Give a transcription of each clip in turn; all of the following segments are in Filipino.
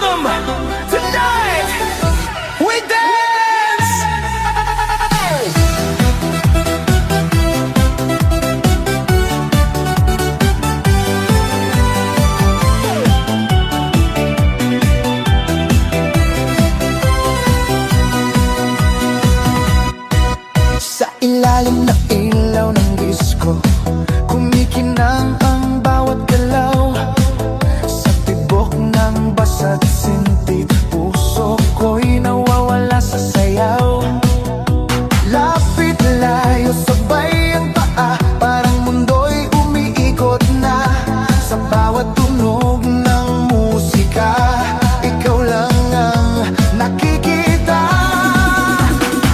rhythm. Tonight, we dance. Sa ilalim ng ilaw ng disco, kumikinang ang bawat galaw. Sa tibok ng basa't sinti, puso ko'y nawawala sa sayaw. Lapit layo, sabay ang paa, parang mundo'y umiikot na. Sa bawat tunog ng musika, ikaw lang ang nakikita.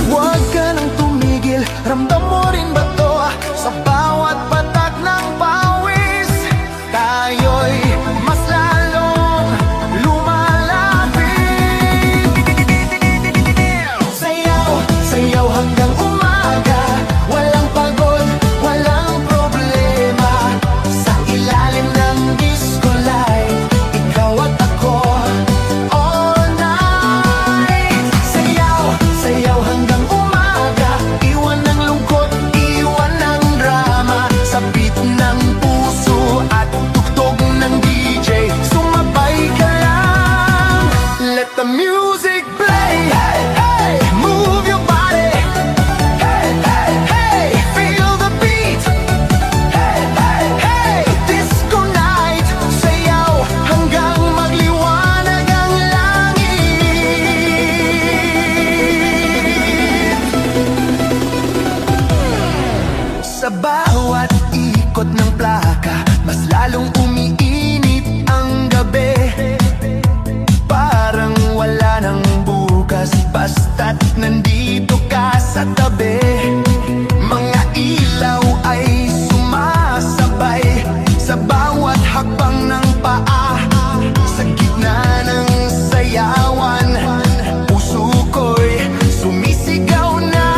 Huwag ka nang tumigil, ramdam mo rin ba to? Sa bawat patak ng pawis, tayo'y mas lalong lumalapit. Sayaw, sayaw hanggang umaga, walang pagod, walang problema. Sa ilalim ng disco light, ikaw at ako all night. Sayaw, sayaw hanggang umaga, iwan ng lungkot, iwan ng drama. Sa beat ng puso at tugtog ng DJ, sumabay ka lang. Let the music play. Hey, hey, move your body. Hey, hey, hey, feel the beat. Hey, hey, hey, disco night. Sayaw hanggang magliwanag ang langit. Sa bawat ikot ng plaka, mas lalong umiinit ang gabi. Parang wala nang bukas, basta't nandito ka sa tabi. Mga ilaw ay sumasabay sa bawat hakbang ng paa. Sa gitna ng sayawan, puso ko'y sumisigaw na.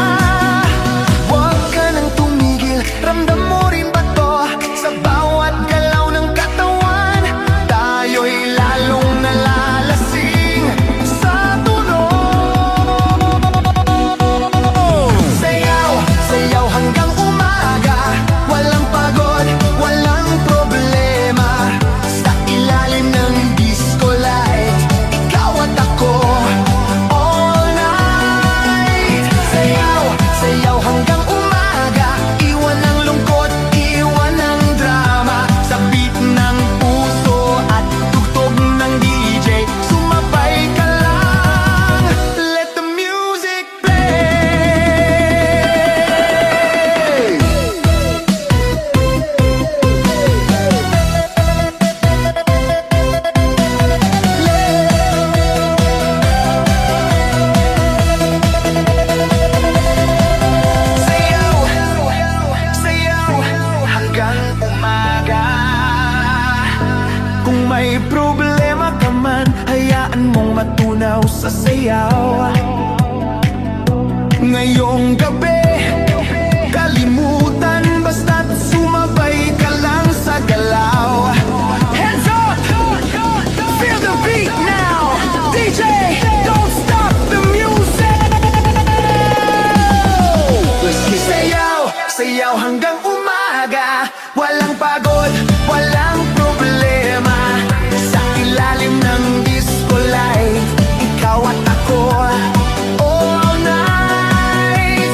Huwag ka nang tumigil, ramdam mo rin ba to? Sa bawat galaw ng katawan, tayo'y lalong nalalasing sa tunog. Sayaw, sayaw hanggang umaga, walang pagod, walang problema. Sa ilalim ng disco light, ikaw at ako all night. Sayaw, sayaw hanggang umaga, iwan ng lungkot, iwan ng drama. Sa beat ng puso at tugtog ng DJ, sumabay ka lang. Let the music play. Sayaw, sayaw hanggang umaga. Kung may problema ka man, hayaan mong matunaw sa sayaw. Ngayong gabi, kalimutan, basta't sumabay ka lang sa galaw. Hands up! Feel the beat now! DJ, don't stop the music! Let's get sayaw, sayaw hanggang umaga, walang pagod, walang problema. Sa ilalim ng disco light, ikaw at ako all night.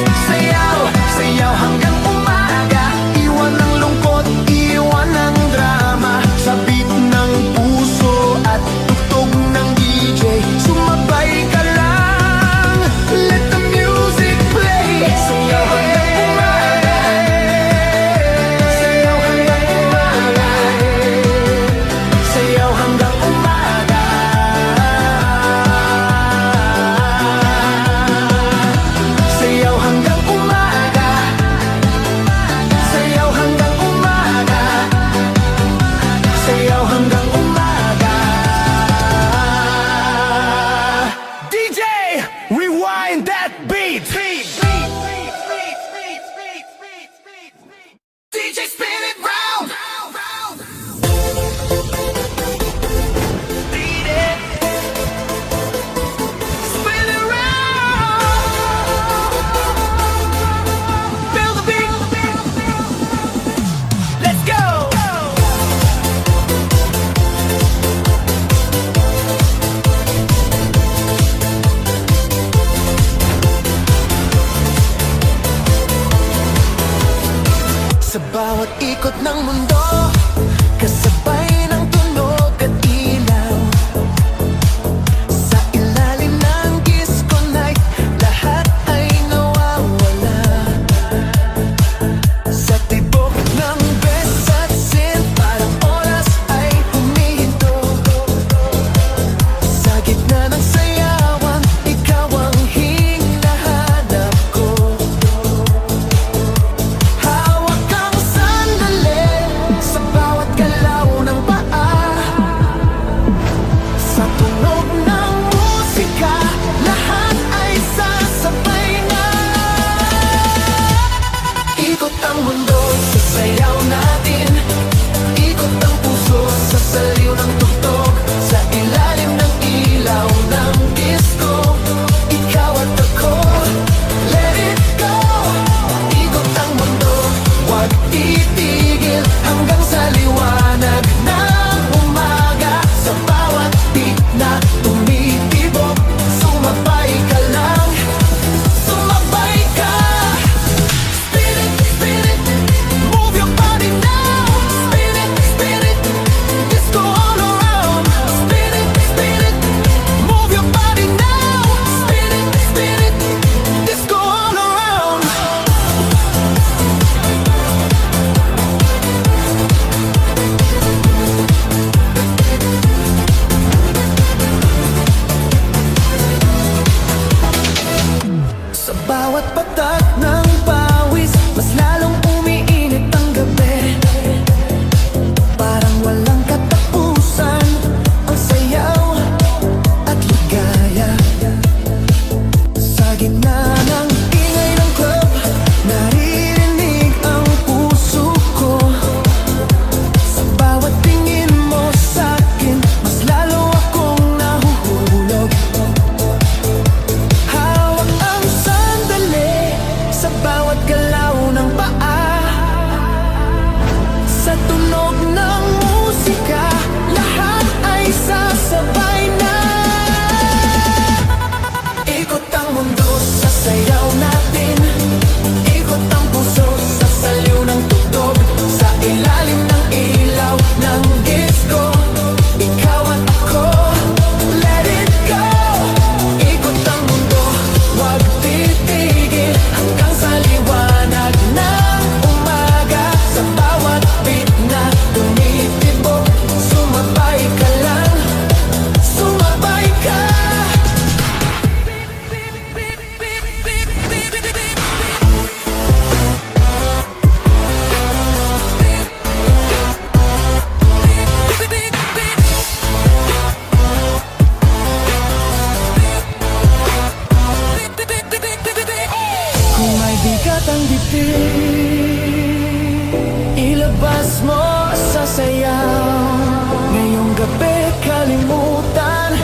gabi kalimutan,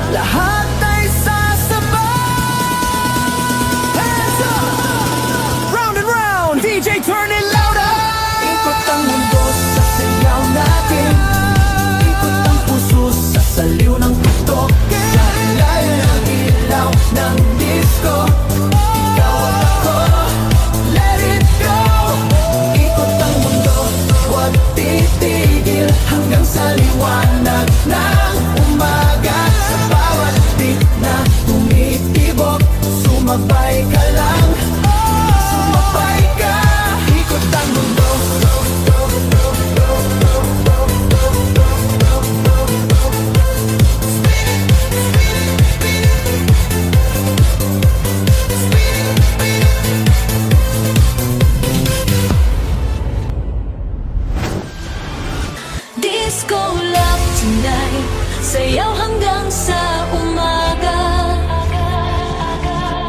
lahat ay sasabay. Hands up! Round and round, DJ turn it louder. Ikot ang mundo sa sayaw natin, ikot ang puso sa saliw ng putok. Sa ilalim ng ilaw ng disco, ikaw at ako, let it go. Ikot ang mundo, huwag titigil hanggang sa liwanag ng umaga. Sa bawat beat na tumitibok, sumabay ka lang, sumabay ka. Ikot ang mundo. Disco love tonight, sayaw hanggang sa umaga.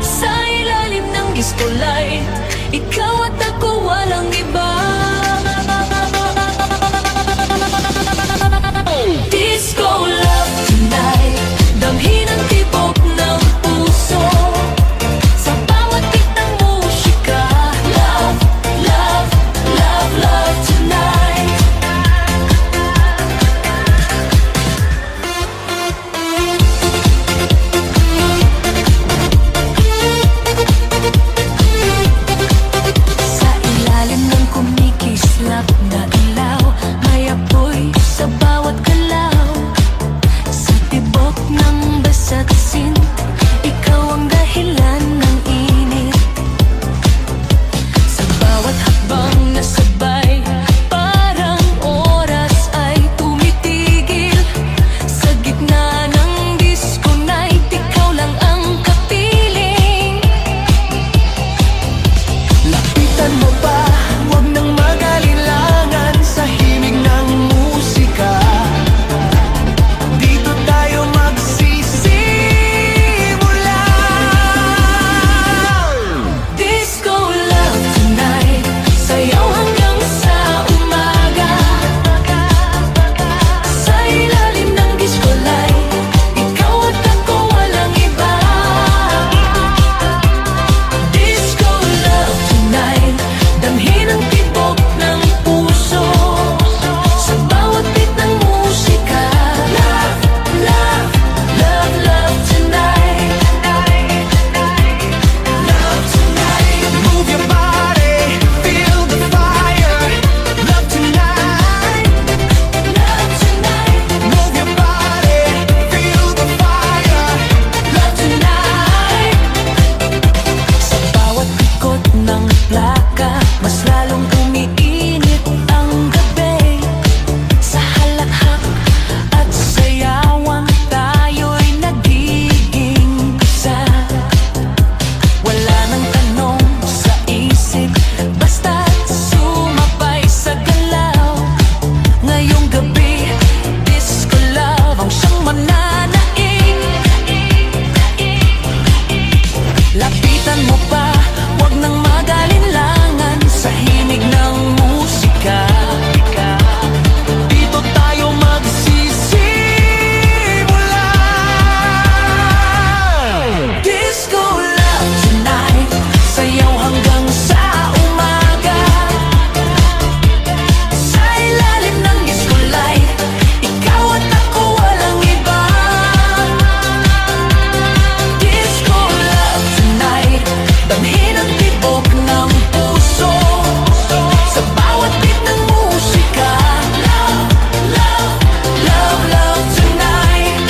Sa ilalim ng disco light, ikaw at ako walang iba. Disco love tonight, damhin ang tibok ng puso. Sa bawat beat ng musika, love, love, love, love tonight. Sa ilalim ng kumikislap na ilaw, may apoy sa bawat galaw. Sa tibok ng basagsin, ikaw ang dahilan ng init. Sa bawat hakbang na sabay, parang oras ay tumitigil. Sa gitna ng disco night, ikaw lang ang kapiling. Lapitan mo pa, huwag nang mag-alinlangan sa himig ng musika. Dito tayo magsisimula. Disco love tonight, sayaw hanggang sa umaga. Sa ilalim ng disco light, ikaw at ako walang iba. Disco love tonight, damhin ang tibok ng puso. Sa bawat beat ng musika, love, love, love, love tonight. Love tonight. Move your body, feel the fire. Love tonight. Love tonight. Move your body, feel the fire. Love tonight. Sa bawat ikot ng plaka, mas lalong umiinit ang gabi. Sa halakhak at sayawan, tayo'y nagiging isa. Wala nang tanong sa isip, basta't sumabay sa galaw. Ngayong gabi, disco love ang siyang mananaig. Lapitan mo pa, huwag nang mag-alinlangan sa himig ng musika. Dito tayo magsisimula. Disco love tonight, sayaw hanggang sa umaga. Sa ilalim ng disco light, ikaw at ako walang iba. Disco love tonight, damhin ang tibok ng puso. Sa bawat beat ng musika, love, love, love, love tonight.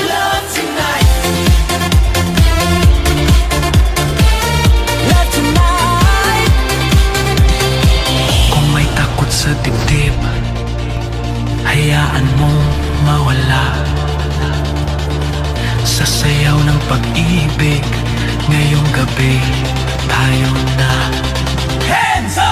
Love tonight. Love tonight. Kung may takot sa dibdib, hayaan mong mawala. Sa sayaw ng pag-ibig, ngayong gabi tayo na. Hands up!